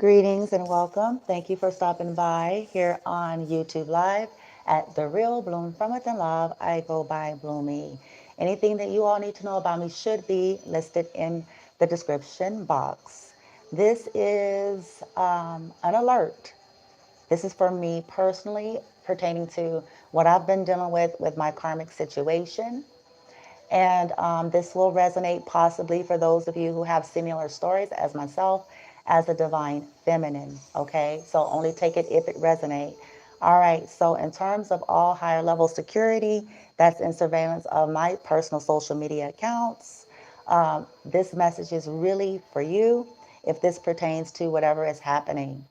Greetings and welcome. Thank you for stopping by here on YouTube Live at The Real Bloom From Within Love. I go by Bloomy. Anything that you all need to know about me should be listed in the description box. This is an alert. This is for me personally, pertaining to what I've been dealing with my karmic situation. And this will resonate possibly for those of you who have similar stories as myself as a divine feminine. Okay, so only take it if it resonates. All right, so in terms of all higher level security, that's in surveillance of my personal social media accounts. This message is really for you if this pertains to whatever is happening.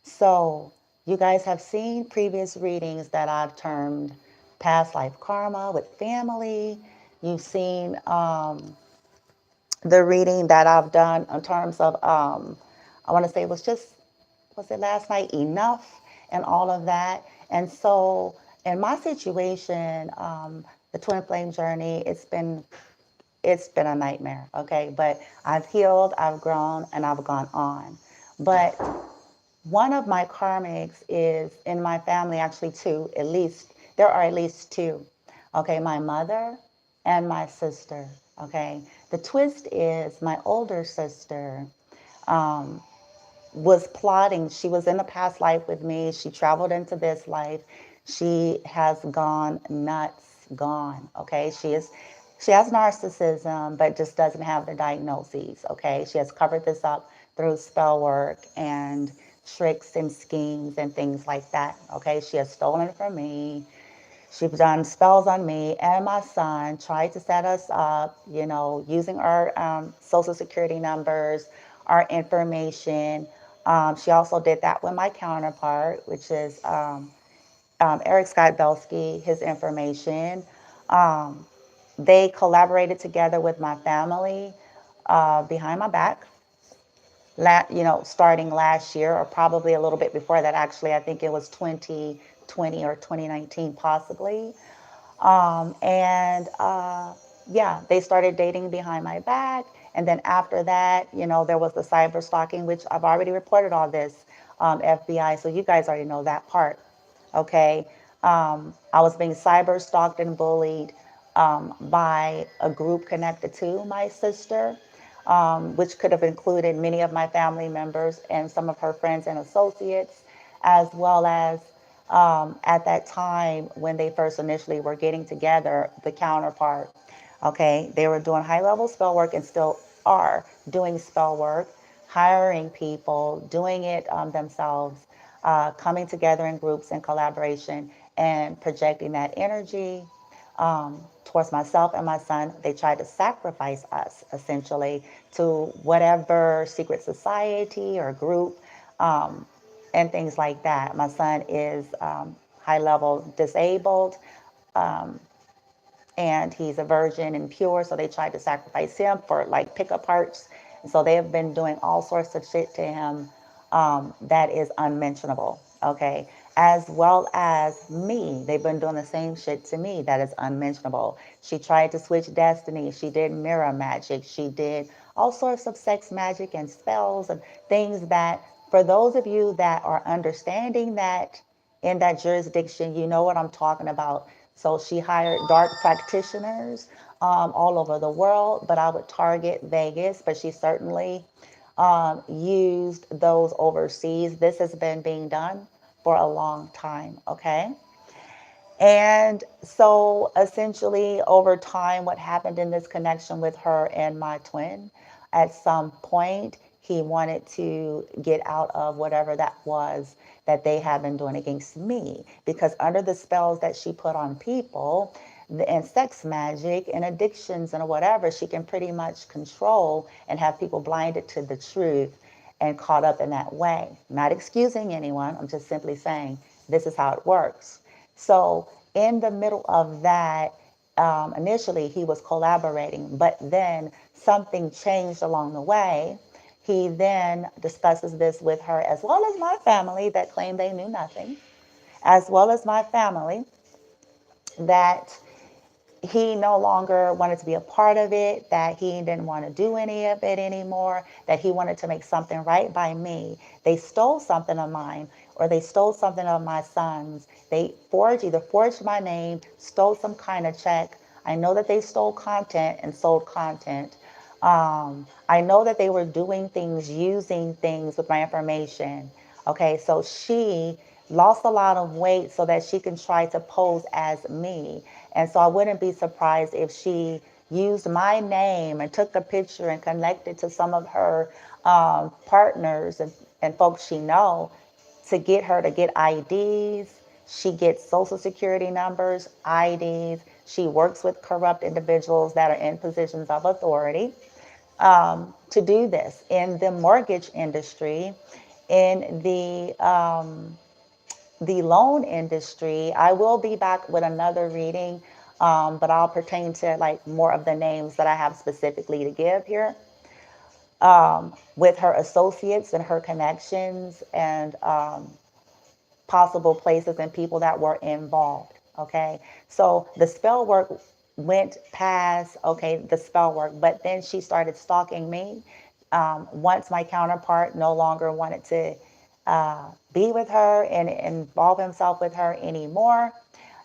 So, you guys have seen previous readings that I've termed past life karma with family. You've seen the reading that I've done in terms of, I want to say it was just, was it last night, enough, and all of that. And so, in my situation, the twin flame journey, it's been a nightmare. Okay, but I've healed, I've grown, and I've gone on. But one of my karmics is in my family, actually two, at least, there are at least two. Okay, my mother and my sister. Okay, the twist is my older sister um, was plotting. She was in a past life with me. She traveled into this life. She has gone nuts, gone. Okay, she has narcissism, but just doesn't have the diagnoses. Okay, she has covered this up through spell work and tricks and schemes and things like that. Okay, she has stolen from me. She's done spells on me and my son, tried to set us up, using our social security numbers, our information. She also did that with my counterpart, which is Eric Scott Belsky, his information. Um, they collaborated together with my family behind my back, starting last year or probably a little bit before that, actually. I think it was 2020 or 2019, possibly. And yeah, they started dating behind my back. And then after that, there was the cyber stalking, which I've already reported all this, FBI. So you guys already know that part. Okay. I was being cyber stalked and bullied by a group connected to my sister, which could have included many of my family members and some of her friends and associates, as well as at that time when they first initially were getting together, the counterpart. Okay, they were doing high level spell work and still are doing spell work, hiring people, doing it themselves, coming together in groups and collaboration and projecting that energy towards myself and my son. They tried to sacrifice us essentially to whatever secret society or group and things like that. My son is high level disabled. Um, and he's a virgin and pure, so they tried to sacrifice him for like pickup parts. And so they have been doing all sorts of shit to him that is unmentionable, okay? As well as me, they've been doing the same shit to me that is unmentionable. She tried to switch destiny. She did mirror magic. She did all sorts of sex magic and spells and things that, for those of you that are understanding that in that jurisdiction, you know what I'm talking about. So she hired dark practitioners all over the world, but I would target Vegas, but she certainly used those overseas. This has been being done for a long time, okay? And so essentially, over time, what happened in this connection with her and my twin, at some point, he wanted to get out of whatever that was that they have been doing against me. Because under the spells that she put on people, and sex magic and addictions and whatever, she can pretty much control and have people blinded to the truth and caught up in that way. Not excusing anyone, I'm just simply saying this is how it works. So in the middle of that, initially he was collaborating, but then something changed along the way. He then discusses this with her, as well as my family that claimed they knew nothing, as well as my family that he no longer wanted to be a part of it, that he didn't want to do any of it anymore, that he wanted to make something right by me. They stole something of mine, or they stole something of my son's. They either forged my name, stole some kind of check. I know that they stole content and sold content. I know that they were doing things, using things with my information. Okay, so she lost a lot of weight so that she can try to pose as me. And so I wouldn't be surprised if she used my name and took a picture and connected to some of her partners and folks she know to get her to get IDs. She gets social security numbers, IDs. She works with corrupt individuals that are in positions of authority to do this in the mortgage industry, in the loan industry. I will be back with another reading, but I'll pertain to like more of the names that I have specifically to give here, with her associates and her connections and possible places and people that were involved. Okay, so the spell work went past, okay, the spell work, but then she started stalking me. Once my counterpart no longer wanted to be with her and involve himself with her anymore,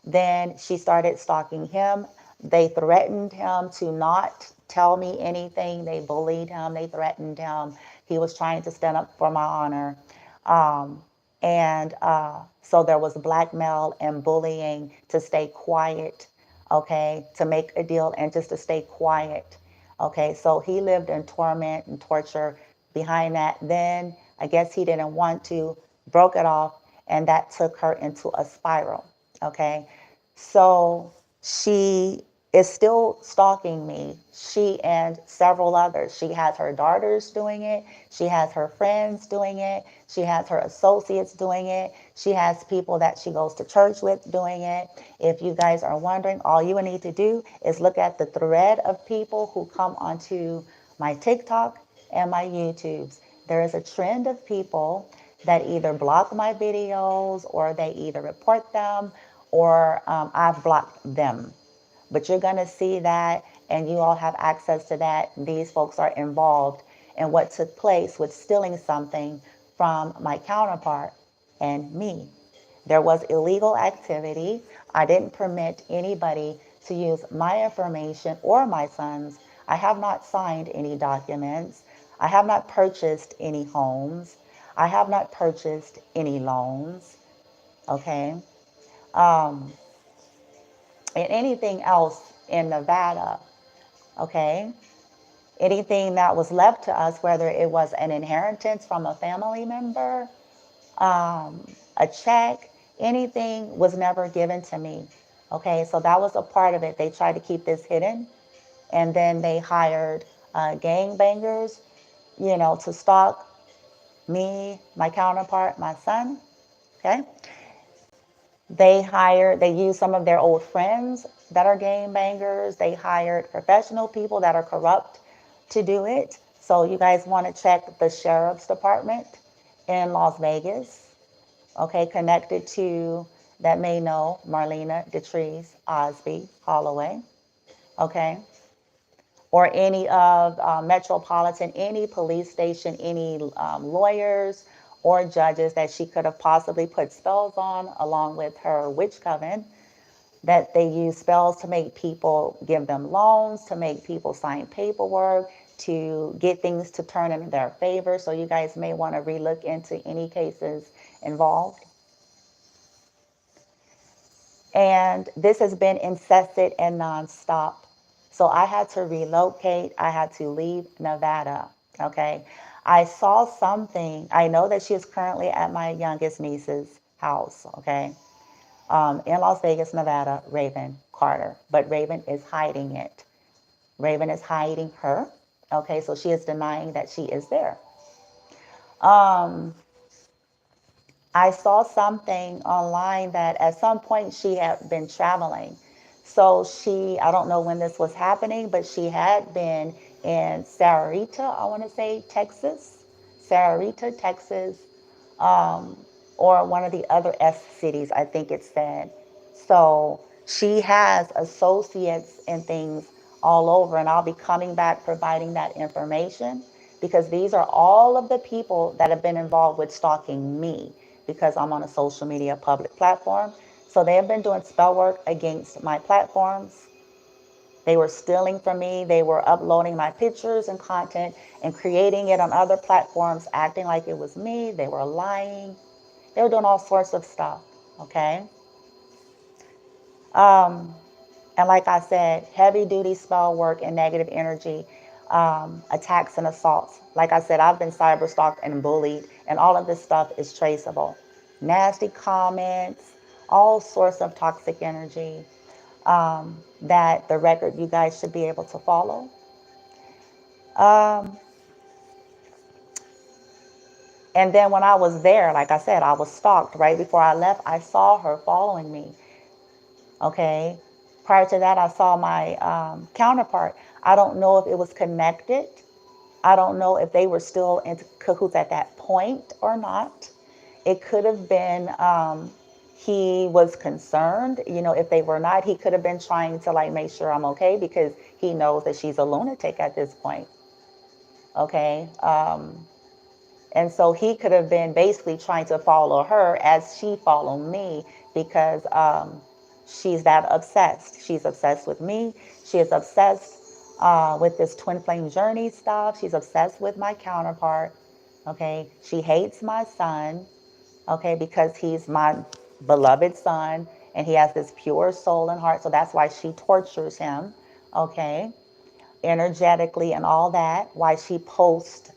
then she started stalking him. They threatened him to not tell me anything. They bullied him. They threatened him. He was trying to stand up for my honor. And so there was blackmail and bullying to stay quiet, okay, to make a deal and just to stay quiet. Okay, so he lived in torment and torture behind that. Then I guess he didn't want to, broke it off, and that took her into a spiral. Okay, so she is still stalking me. She and several others. She has her daughters doing it. She has her friends doing it. She has her associates doing it. She has people that she goes to church with doing it. If you guys are wondering, all you need to do is look at the thread of people who come onto my TikTok and my YouTubes. There is a trend of people that either block my videos or they either report them or I've blocked them. But you're going to see that, and you all have access to that. These folks are involved in what took place with stealing something from my counterpart and me. There was illegal activity. I didn't permit anybody to use my information or my son's. I have not signed any documents. I have not purchased any homes. I have not purchased any loans. Okay. Um, and anything else in Nevada, okay? Anything that was left to us, whether it was an inheritance from a family member, a check, anything was never given to me, okay? So that was a part of it. They tried to keep this hidden, and then they hired gangbangers, to stalk me, my counterpart, my son, okay? They used some of their old friends that are gangbangers. They hired professional people that are corrupt to do it. So you guys want to check the sheriff's department in Las Vegas, okay, connected to, that may know, Marlena Detrice Osby Holloway, okay, or any of Metropolitan, any police station, any lawyers or judges that she could have possibly put spells on, along with her witch coven, that they use spells to make people give them loans, to make people sign paperwork, to get things to turn in their favor. So you guys may want to relook into any cases involved. And this has been incessant and nonstop. So I had to relocate. I had to leave Nevada. Okay. I saw something. I know that she is currently at my youngest niece's house. Okay. In Las Vegas, Nevada, Raven Carter. But Raven is hiding it. Raven is hiding her. Okay. So she is denying that she is there. I saw something online that at some point she had been traveling. So I don't know when this was happening, but she had been in Sarita, I want to say, Texas, Sarita, Texas, or one of the other S cities, I think it said. So She has associates and things all over, and I'll be coming back providing that information because these are all of the people that have been involved with stalking me because I'm on a social media public platform. So they have been doing spell work against my platforms. They were stealing from me. They were uploading my pictures and content and creating it on other platforms, acting like it was me. They were lying. They were doing all sorts of stuff. Okay. Um, And like I said, heavy duty spell work and negative energy, attacks and assaults. Like I said, I've been cyber stalked and bullied, and all of this stuff is traceable. Nasty comments, all sorts of toxic energy that the record you guys should be able to follow. Um, and then when I was there, like I said, I was stalked. Right before I left, I saw her following me. Okay. Prior to that, I saw my counterpart. I don't know if it was connected. I don't know if they were still in cahoots at that point or not. It could have been he was concerned. If they were not, he could have been trying to like make sure I'm okay because he knows that she's a lunatic at this point. Okay. And so he could have been basically trying to follow her as she followed me because she's that obsessed. She's obsessed with me. She is obsessed with this twin flame journey stuff. She's obsessed with my counterpart. Okay. She hates my son. Okay. Because he's my beloved son and he has this pure soul and heart. So that's why she tortures him. Okay. Energetically and all that. Why she posts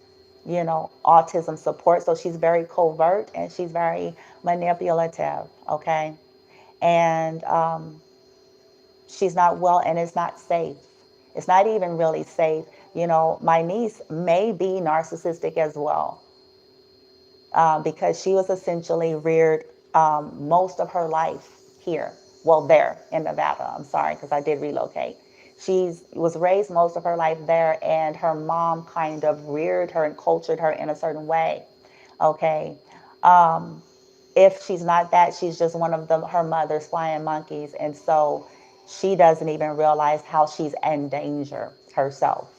autism support. So she's very covert and she's very manipulative. Okay. And she's not well, and it's not safe. It's not even really safe. My niece may be narcissistic as well because she was essentially reared most of her life here. Well, there in Nevada. I'm sorry, because I did relocate. She was raised most of her life there, and her mom kind of reared her and cultured her in a certain way. Okay. If she's not that, she's just one of her mother's flying monkeys. And so she doesn't even realize how she's in danger herself.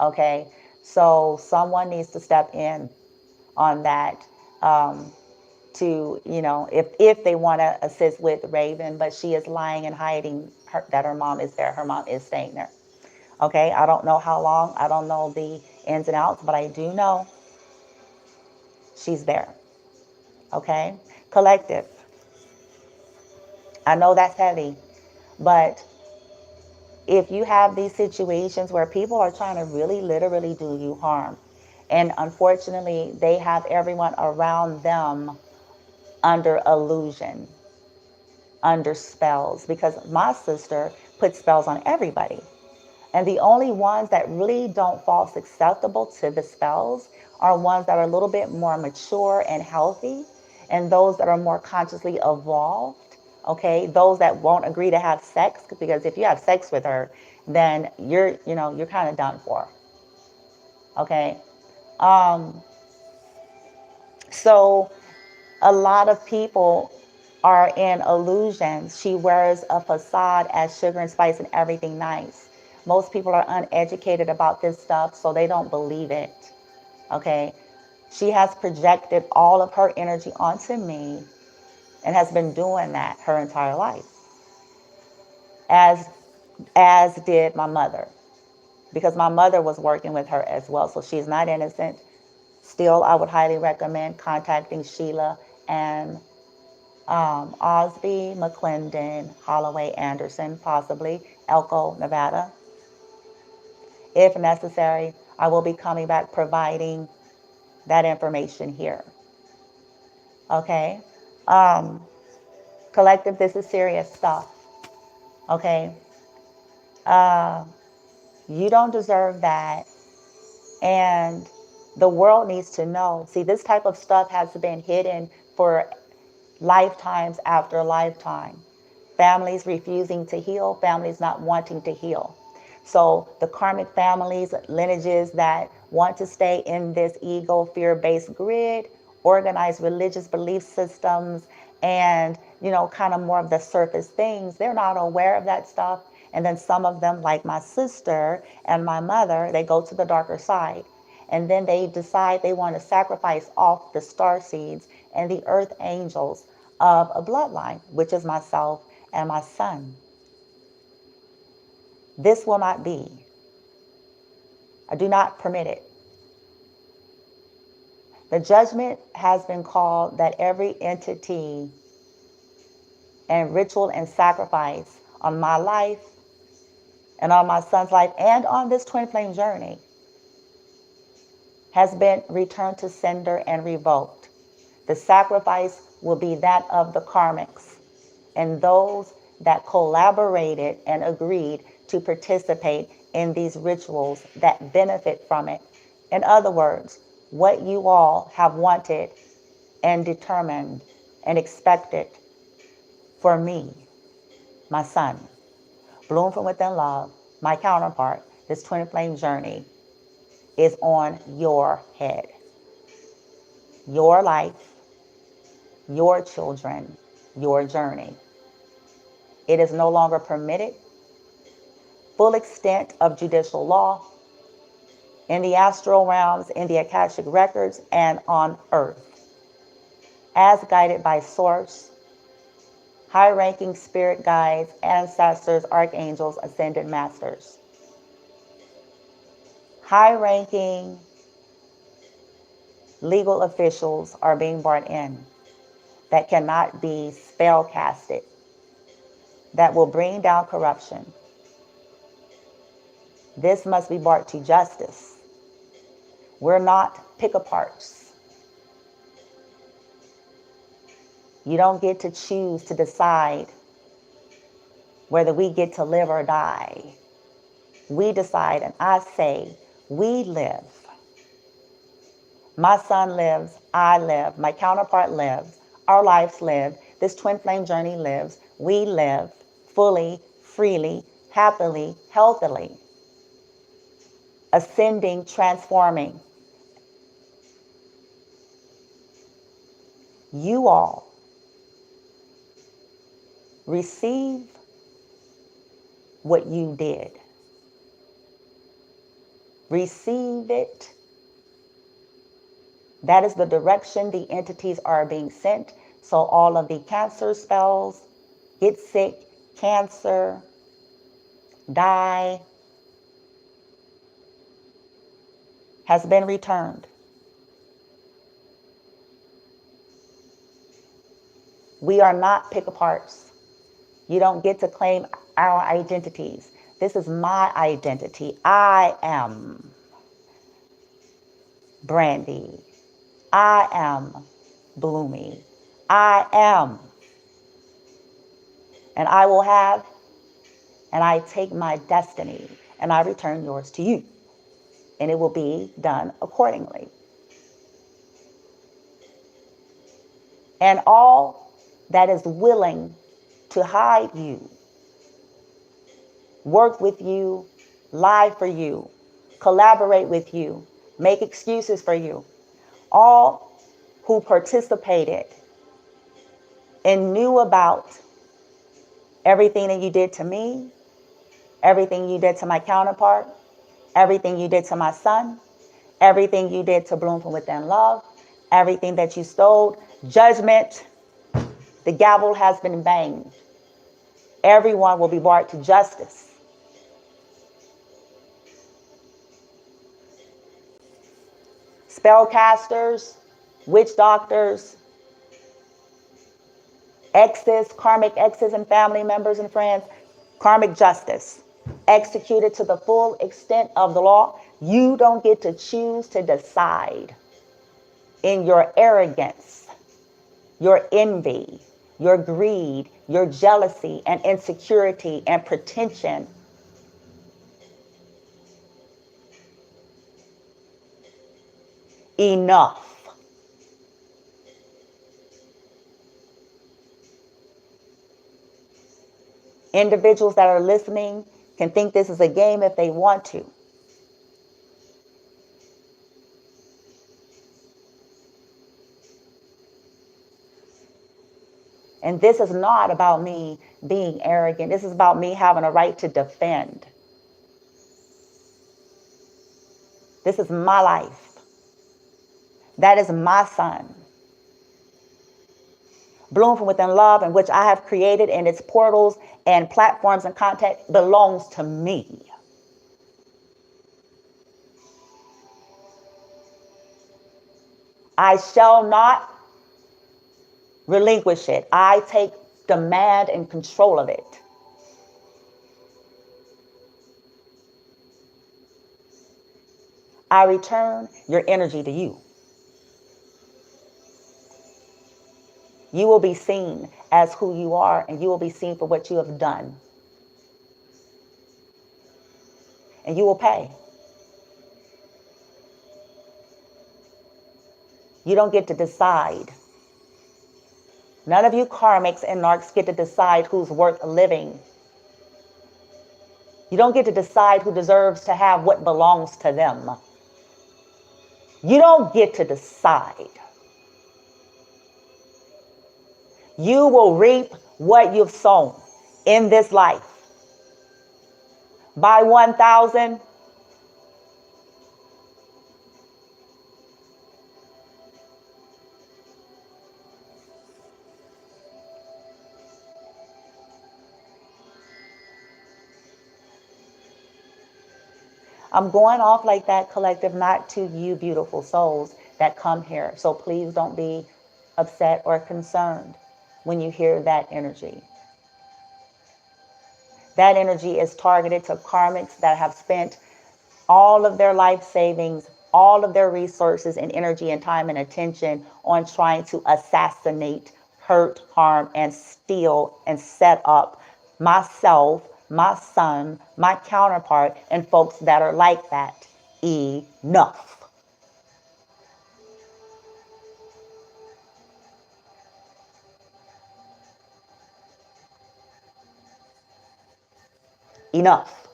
Okay. So someone needs to step in on that to, if they want to assist with Raven, but she is lying and hiding that her mom is there. Her mom is staying there. Okay. I don't know how long. I don't know the ins and outs, but I do know she's there. Okay. Collective. I know that's heavy, but if you have these situations where people are trying to really literally do you harm, and unfortunately they have everyone around them under illusion, under spells, because my sister puts spells on everybody. And the only ones that really don't fall susceptible to the spells are ones that are a little bit more mature and healthy, and those that are more consciously evolved. Okay, those that won't agree to have sex, because if you have sex with her, then you're kind of done for. Okay, so a lot of people are in illusions. She wears a facade as sugar and spice and everything nice. Most people are uneducated about this stuff, so they don't believe it. Okay. She has projected all of her energy onto me and has been doing that her entire life. As did my mother, because my mother was working with her as well. So she's not innocent. Still, I would highly recommend contacting Sheila and Osby, McClendon, Holloway, Anderson, possibly Elko, Nevada. If necessary, I will be coming back providing that information here. Okay. Collective, this is serious stuff. Okay. You don't deserve that. And the world needs to know. See, this type of stuff has been hidden for lifetimes after lifetime. Families refusing to heal, families not wanting to heal. So the karmic families, lineages that want to stay in this ego, fear-based grid, organized religious belief systems, and kind of more of the surface things. They're not aware of that stuff. And then some of them, like my sister and my mother, they go to the darker side. And then they decide they want to sacrifice off the star seeds and the earth angels of a bloodline, which is myself and my son. This will not be. I do not permit it. The judgment has been called that every entity and ritual and sacrifice on my life and on my son's life and on this twin flame journey has been returned to sender and revoked. The sacrifice will be that of the karmics and those that collaborated and agreed to participate in these rituals that benefit from it. In other words, what you all have wanted and determined and expected for me, my son, bloom from within love, my counterpart, this twin flame journey is on your head. Your life, your children, your journey. It is no longer permitted. Full extent of judicial law in the astral realms, in the Akashic records, and on earth, as guided by source, high-ranking spirit guides, ancestors, archangels, ascended masters. High-ranking legal officials are being brought in that cannot be spell casted, that will bring down corruption. This must be brought to justice. We're not pick-a-parts. You don't get to choose to decide whether we get to live or die. We decide, and I say, we live. My son lives, I live, my counterpart lives, our lives live, this twin flame journey lives, we live fully, freely, happily, healthily, ascending, transforming. You all receive what you did. Receive it. That is the direction the entities are being sent. So all of the cancer spells, get sick, cancer, die, has been returned. We are not pick-a-parts. You don't get to claim our identities. This is my identity. I am Brandy. I am Bloomy. I am. And I will have, and I take my destiny, and I return yours to you. And it will be done accordingly. And all that is willing to hide you, work with you, lie for you, collaborate with you, make excuses for you, all who participated and knew about everything that you did to me, everything you did to my counterpart, everything you did to my son, everything you did to bloom from within love, everything that you stole, judgment, the gavel has been banged. Everyone will be brought to justice. Spellcasters, witch doctors, exes, karmic exes and family members and friends, karmic justice executed to the full extent of the law. You don't get to choose to decide in your arrogance, your envy, your greed, your jealousy and insecurity and pretension. Enough. Individuals that are listening can think this is a game if they want to. And this is not about me being arrogant. This is about me having a right to defend. This is my life. That is my son. Bloom from within love, in which I have created, and its portals and platforms and contact belongs to me. I shall not relinquish it. I take demand and control of it. I return your energy to you. You will be seen as who you are, and you will be seen for what you have done. And you will pay. You don't get to decide. None of you karmics and narcs get to decide who's worth living. You don't get to decide who deserves to have what belongs to them. You don't get to decide. You will reap what you've sown in this life. By 1,000, I'm going off like that, collective, not to you beautiful souls that come here. So please don't be upset or concerned when you hear that energy. That energy is targeted to karmics that have spent all of their life savings, all of their resources and energy and time and attention on trying to assassinate, hurt, harm, and steal and set up myself, my son, my counterpart, and folks that are like that. Enough. Enough.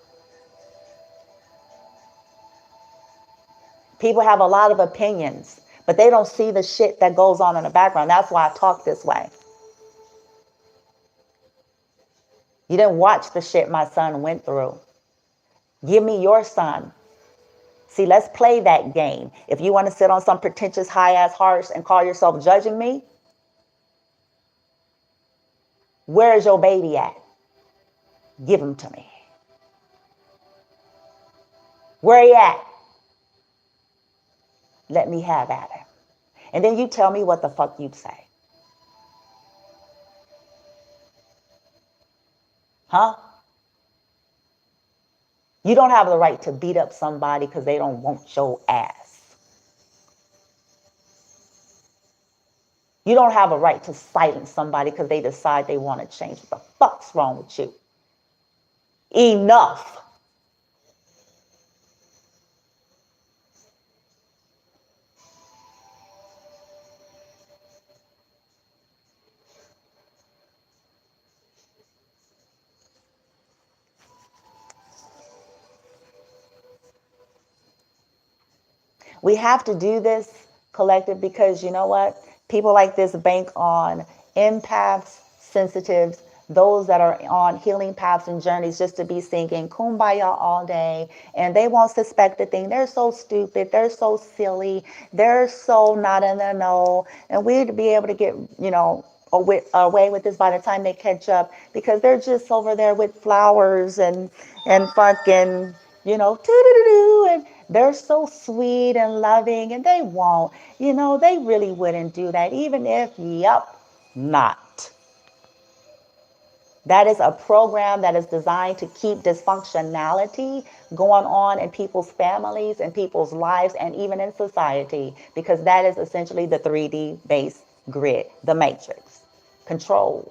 People have a lot of opinions, but they don't see the shit that goes on in the background. That's why I talk this way. You didn't watch the shit my son went through. Give me your son. See, let's play that game. If you want to sit on some pretentious high-ass horse and call yourself judging me, where's your baby at? Give him to me. Where he at? Let me have at him. And then you tell me what the fuck you'd say. Huh? You don't have the right to beat up somebody because they don't want your ass. You don't have a right to silence somebody because they decide they want to change. What the fuck's wrong with you? Enough. We have to do this, collective, because you know what? People like this bank on empaths, sensitives, those that are on healing paths and journeys just to be singing kumbaya all day, and they won't suspect a thing. They're so stupid. They're so silly. They're so not in the know. And we'd be able to get, away with this by the time they catch up, because they're just over there with flowers and fucking, and they're so sweet and loving, and they won't, they really wouldn't do that, even if, not. That is a program that is designed to keep dysfunctionality going on in people's families and people's lives and even in society, because that is essentially the 3D base grid, the matrix. Control.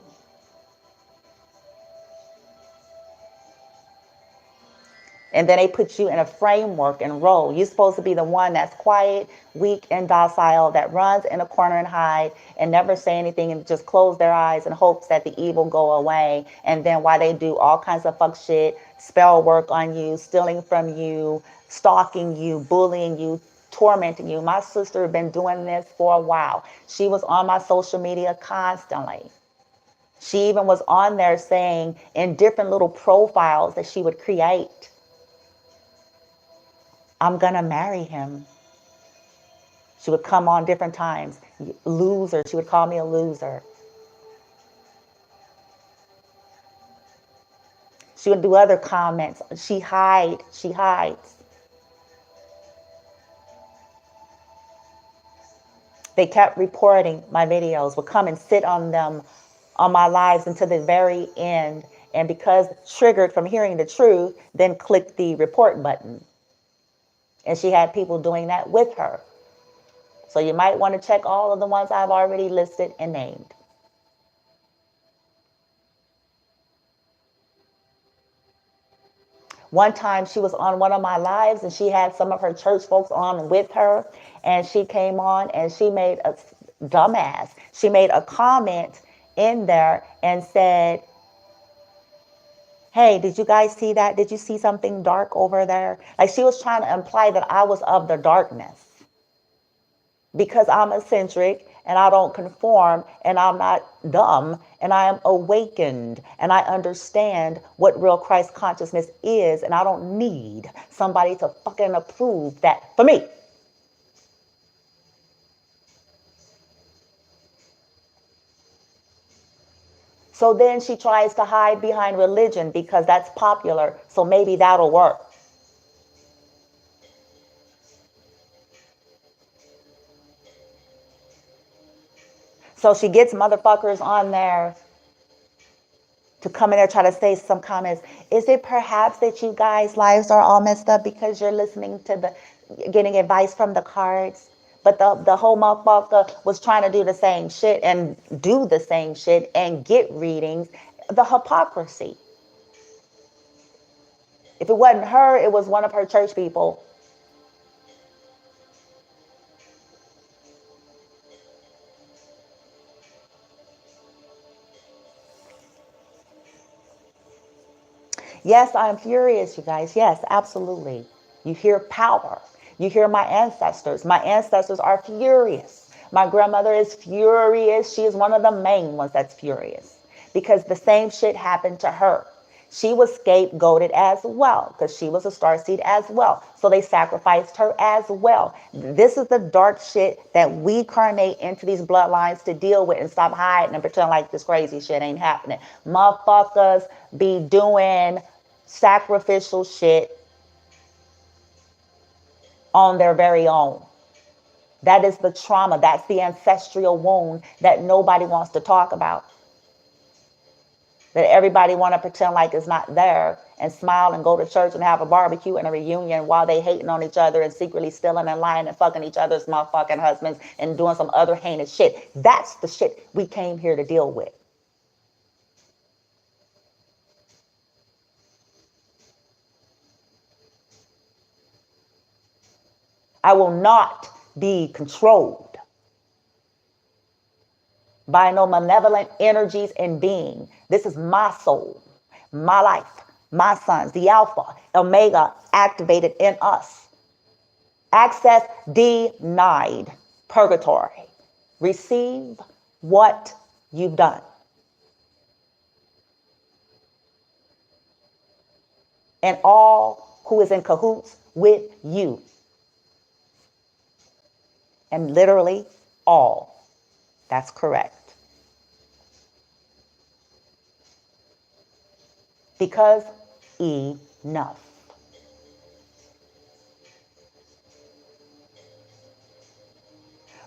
And then they put you in a framework and role. You're supposed to be the one that's quiet, weak, and docile, that runs in a corner and hide and never say anything and just close their eyes in hopes that the evil go away. And then while they do all kinds of fuck shit, spell work on you, stealing from you, stalking you, bullying you, tormenting you. My sister had been doing this for a while. She was on my social media constantly. She even was on there saying in different little profiles that she would create, I'm going to marry him. She would come on different times. Loser. She would call me a loser. She would do other comments. She hides. They kept reporting my videos, would come and sit on them, on my lives until the very end. And because triggered from hearing the truth, then click the report button. And she had people doing that with her. So you might want to check all of the ones I've already listed and named. One time she was on one of my lives and she had some of her church folks on with her, and she came on and she made a dumbass. She made a comment in there and said, hey, did you guys see that? Did you see something dark over there? Like she was trying to imply that I was of the darkness because I'm eccentric and I don't conform and I'm not dumb and I am awakened and I understand what real Christ consciousness is, and I don't need somebody to fucking approve that for me. So then she tries to hide behind religion because that's popular, so maybe that'll work. So she gets motherfuckers on there to come in there, try to say some comments. Is it perhaps that you guys' lives are all messed up because you're listening to getting advice from the cards? But the whole motherfucker was trying to do the same shit and do the same shit and get readings. The hypocrisy. If it wasn't her, it was one of her church people. Yes, I'm furious, you guys. Yes, absolutely. You hear power. You hear my ancestors. My ancestors are furious. My grandmother is furious. She is one of the main ones that's furious because the same shit happened to her. She was scapegoated as well because she was a starseed as well. So they sacrificed her as well. This is the dark shit that we carnate into these bloodlines to deal with and stop hiding and pretend like this crazy shit ain't happening. Motherfuckers be doing sacrificial shit on their very own. That is the trauma. That's the ancestral wound that nobody wants to talk about. That everybody want to pretend like it's not there and smile and go to church and have a barbecue and a reunion while they hating on each other and secretly stealing and lying and fucking each other's motherfucking husbands and doing some other heinous shit. That's the shit we came here to deal with. I will not be controlled by no malevolent energies and being. This is my soul, my life, my sons, the Alpha, Omega activated in us. Access denied. Purgatory. Receive what you've done. And all who is in cahoots with you. And literally all. That's correct. Because enough.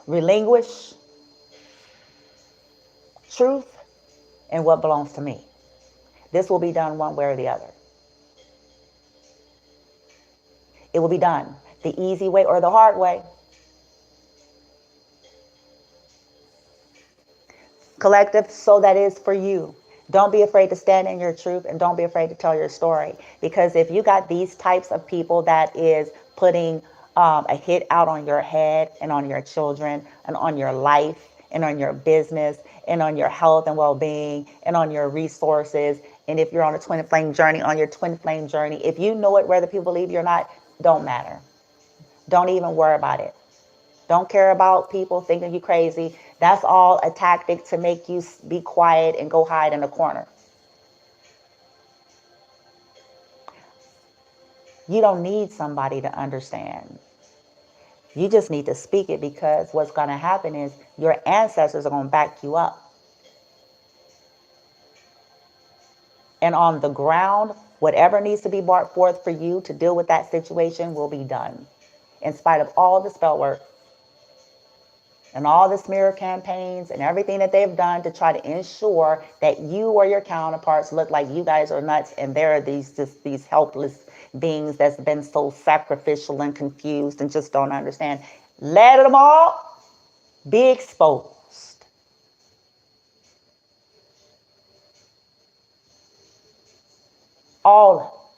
Relinquish truth and what belongs to me. This will be done one way or the other. It will be done the easy way or the hard way. Collective, so that is for you. Don't be afraid to stand in your truth and don't be afraid to tell your story. Because if you got these types of people that is putting a hit out on your head and on your children and on your life and on your business and on your health and well-being and on your resources, and if you're on a twin flame journey, on your twin flame journey, if you know it, whether people believe you or not, don't matter. Don't even worry about it. Don't care about people thinking you crazy. That's all a tactic to make you be quiet and go hide in a corner. You don't need somebody to understand. You just need to speak it, because what's going to happen is your ancestors are going to back you up. And on the ground, whatever needs to be brought forth for you to deal with that situation will be done. In spite of all the spell work and all the smear campaigns and everything that they've done to try to ensure that you or your counterparts look like you guys are nuts and they're these helpless beings that's been so sacrificial and confused and just don't understand. Let them all be exposed. All.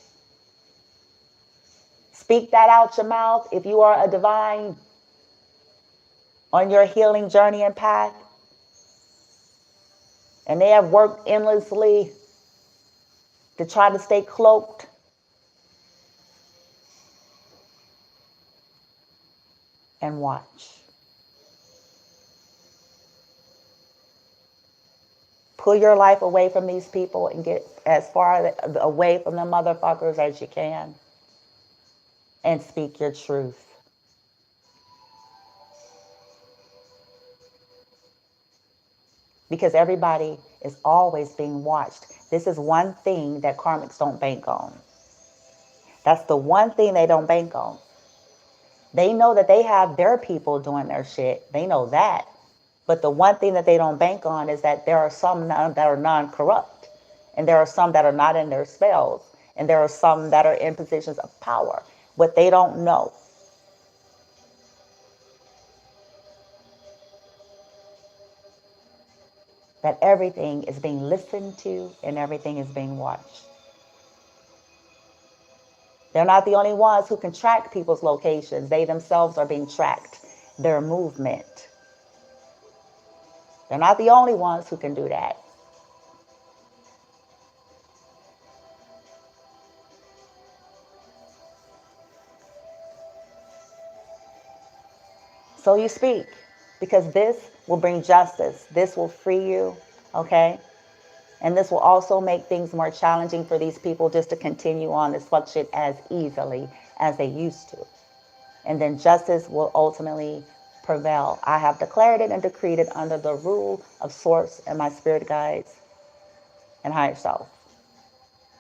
Speak that out your mouth if you are a divine on your healing journey and path. And they have worked endlessly to try to stay cloaked. And watch. Pull your life away from these people and get as far away from the motherfuckers as you can. And speak your truth. Because everybody is always being watched. This is one thing that karmics don't bank on. That's the one thing they don't bank on. They know that they have their people doing their shit. They know that. But the one thing that they don't bank on is that there are some that are non-corrupt. And there are some that are not in their spells. And there are some that are in positions of power. What they don't know, that everything is being listened to and everything is being watched. They're not the only ones who can track people's locations. They themselves are being tracked. Their movement. They're not the only ones who can do that. So you speak, because this will bring justice. This will free you, okay? And this will also make things more challenging for these people just to continue on this fuck shit as easily as they used to. And then justice will ultimately prevail. I have declared it and decreed it under the rule of Source and my spirit guides and higher self.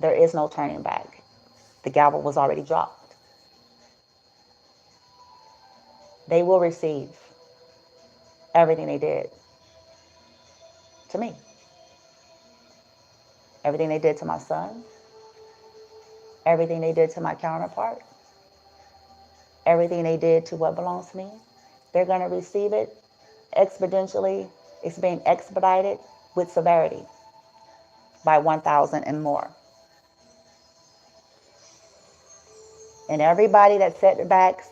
There is no turning back. The gavel was already dropped. They will receive everything they did to me. Everything they did to my son. Everything they did to my counterpart. Everything they did to what belongs to me. They're going to receive it exponentially. It's being expedited with severity by 1,000 and more. And everybody that set back,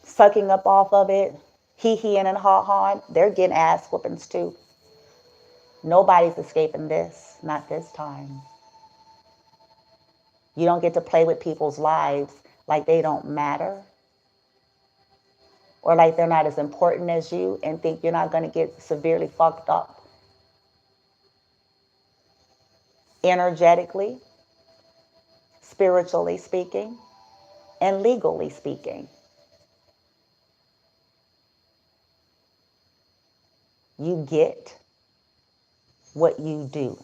sucking up off of it, hee-heeing and ha-hawing, they're getting ass whoopings too. Nobody's escaping this, not this time. You don't get to play with people's lives like they don't matter, or like they're not as important as you, and think you're not going to get severely fucked up energetically, spiritually speaking, and legally speaking. You get what you do.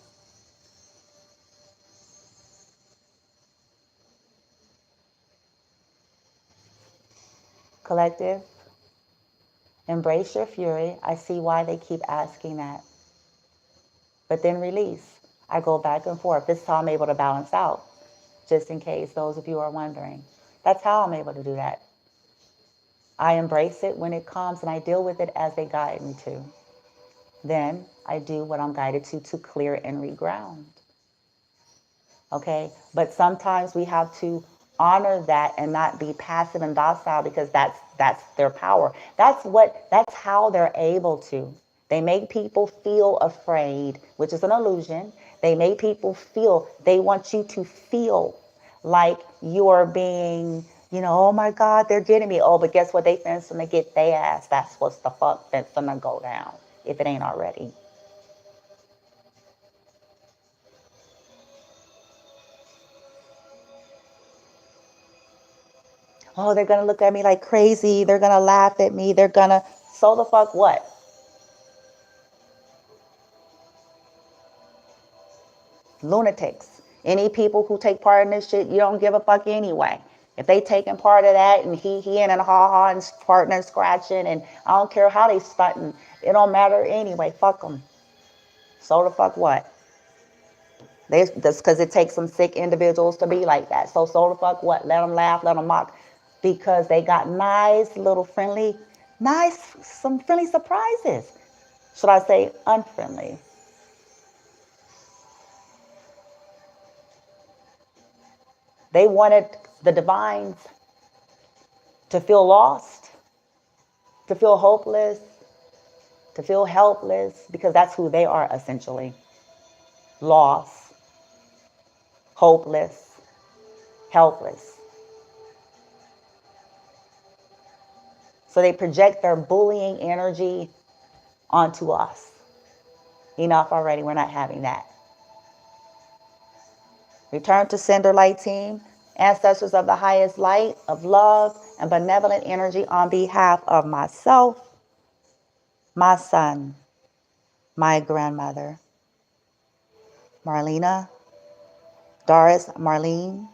Collective, embrace your fury. I see why they keep asking that. But then release. I go back and forth. This is how I'm able to balance out, just in case those of you are wondering. That's how I'm able to do that. I embrace it when it comes, and I deal with it as they guide me to. Then I do what I'm guided to clear and reground. Okay? But sometimes we have to honor that and not be passive and docile, because that's their power. That's how they're able to. They make people feel afraid, which is an illusion. They make people feel, they want you to feel like you're being, Oh my God, they're getting me. Oh, but guess what? They finna get their ass. That's what's the fuck finna go down, if it ain't already. Oh, they're gonna look at me like crazy. They're gonna laugh at me. They're gonna, so the fuck what? Lunatics. Any people who take part in this shit, you don't give a fuck anyway. If they taking part of that and he and ha ha and partner scratching and I don't care how they stunting, it don't matter anyway. Fuck them. So the fuck what? That's because it takes some sick individuals to be like that. So the fuck what? Let them laugh, let them mock, because they got some friendly surprises. Should I say unfriendly? They wanted the divines to feel lost, to feel hopeless, to feel helpless, because that's who they are essentially. Lost, hopeless, helpless. So they project their bullying energy onto us. Enough already, we're not having that. Return to sender light team, ancestors of the highest light, of love and benevolent energy on behalf of myself, my son, my grandmother, Marlena, Doris Marlene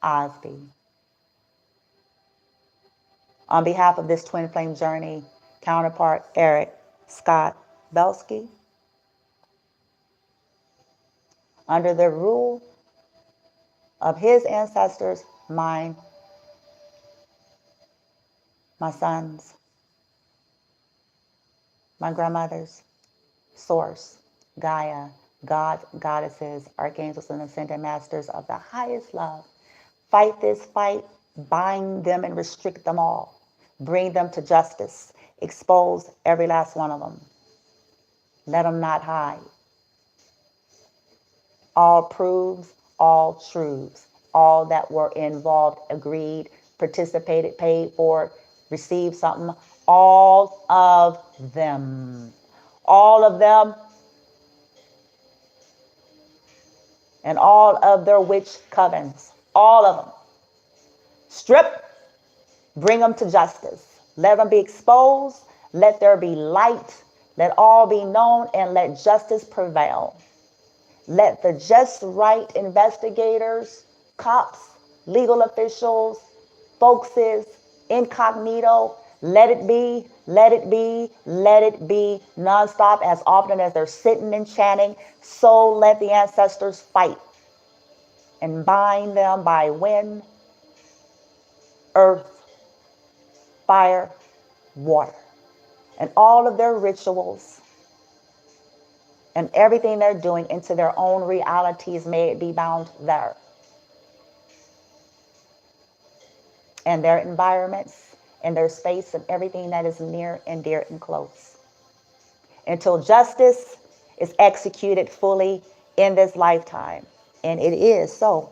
Osby. On behalf of this twin flame journey, counterpart Eric Scott Belsky, under the rule of his ancestors, mine, my sons, my grandmother's, Source, Gaia, gods, goddesses, archangels, and ascended masters of the highest love. Fight this fight, bind them and restrict them all. Bring them to justice. Expose every last one of them. Let them not hide. All proves, all truths, all that were involved, agreed, participated, paid for, received something, all of them. All of them and all of their witch covens. All of them. Strip, bring them to justice. Let them be exposed. Let there be light. Let all be known and let justice prevail. Let the just right investigators, cops, legal officials, folkses, incognito, let it be, let it be, let it be nonstop as often as they're sitting and chanting. So let the ancestors fight and bind them by wind, earth, fire, water, and all of their rituals and everything they're doing into their own realities, may it be bound there. And their environments and their space and everything that is near and dear and close. Until justice is executed fully in this lifetime. And it is so.